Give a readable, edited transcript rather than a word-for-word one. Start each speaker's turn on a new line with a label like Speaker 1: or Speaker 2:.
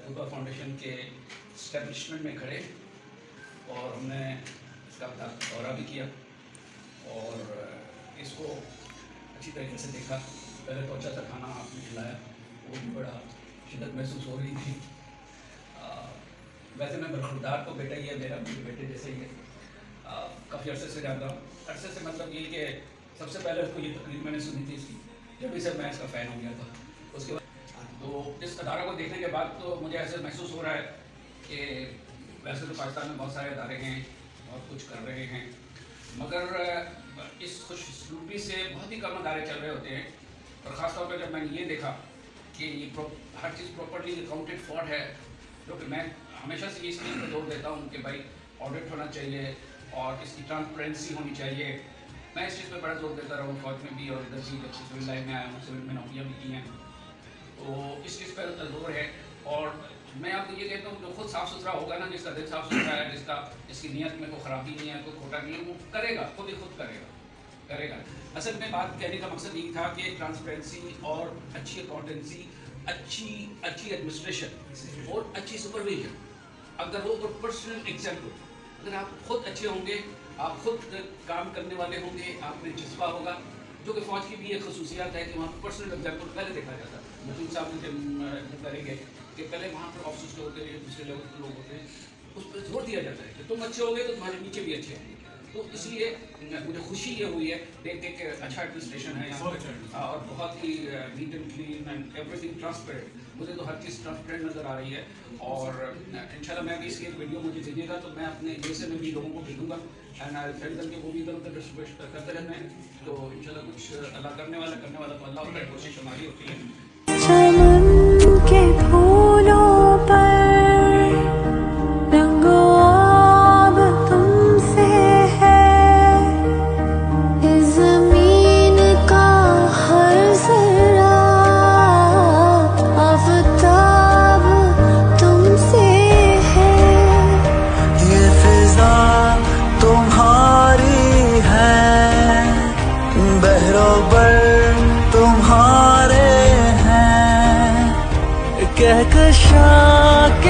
Speaker 1: Tuba foundation के establishment में खड़े और हमने इसका दौरा भी किया और इसको अच्छी तरीके से देखा। पहले तो अच्छा सा खाना आपने खिलाया, वो भी बड़ा शिद्दत महसूस हो रही थी। वैसे मैं बरखुरदार तो बेटा ही है, मेरा बेटे जैसे ही है। काफ़ी अरसे से जानता हूँ। अरसे से मतलब ये कि सबसे पहले उसको ये तकरीर मैंने सुनी थी इसकी, जब भी से मैं इसका फ़ैन हो गया था। उसके बाद तो इस अदारा को देखने के बाद तो मुझे ऐसे महसूस हो रहा है कि वैसे तो पाकिस्तान में बहुत सारे अदारे हैं, बहुत कुछ कर रहे हैं, मगर इस खुशरूबी से बहुत ही कम अदारे चल रहे होते हैं। और ख़ास तौर पर जब मैंने ये देखा कि ये हर चीज़ प्रॉपर्ली अकाउंटेड फॉर है, जो कि मैं हमेशा से इस चीज़ पर जोर देता हूँ कि भाई ऑडिट होना चाहिए और इसकी ट्रांसपेरेंसी होनी चाहिए। मैं इस चीज़ पर बड़ा जोर देता रहा हूँ, फौज में भी और इधर भी, जब से सिविल लाइन में आया हूँ, सिविल में नौकरियाँ भी की हैं, तो इस चीज़ पर जोर है। और मैं आपको ये कहता हूँ, जो खुद साफ़ सुथरा होगा ना, जिसका दिल साफ़ सुथरा है, जिसकी नीयत में कोई ख़राबी नहीं है, कोई खोटा नहीं है, वो करेगा, खुद ही खुद करेगा। असल में बात कहने का मकसद यही था कि ट्रांसपेरेंसी और अच्छी अकाउंटेंसी, अच्छी एडमिनिस्ट्रेशन और अच्छी सुपरविजन, अगर वो पर्सनल एग्जाम्पल, अगर आप खुद अच्छे होंगे, आप खुद काम करने वाले होंगे, आप में जज्बा होगा, जो कि फ़ौज की भी एक खसूसियात है कि वहाँ पर पर्सनल एग्जाम्पल पहले देखा जाता है। मसूद साहब ने करेंगे कि पहले वहाँ पर ऑफिसर्स जो होते हैं, दूसरे लेवल के लोग होते हैं, उस पर जोर दिया जाता है कि तुम अच्छे होगे तो तुम्हारे नीचे भी अच्छे होंगे। तो इसलिए मुझे खुशी ये हुई है देख के अच्छा एडमिनिस्ट्रेशन है यहाँ और बहुत ही neat and clean and everything transparent. मुझे तो हर चीज़ ट्रांसपेरेंट नज़र आ रही है और इंशाल्लाह मैं भी इसकी एक वीडियो मुझे दीजिएगा तो मैं अपने जैसे में भी लोगों को भेजूँगा एंड आई टेल देम कि वो भी इधर उधर रिक्वेस्ट करते रहना है। तो इंशाल्लाह कुछ अल्लाह करने वाला तो अल्लाह होता है, कोशिश हमारी होती है।
Speaker 2: चमन के फूलों पर रंगो आब तुमसे है, इस ज़मीन का हर ज़रा आफ़ताब तुमसे है, ये फ़िज़ा तुम्हारी है, बहरोबर तुम्हारे कहकशां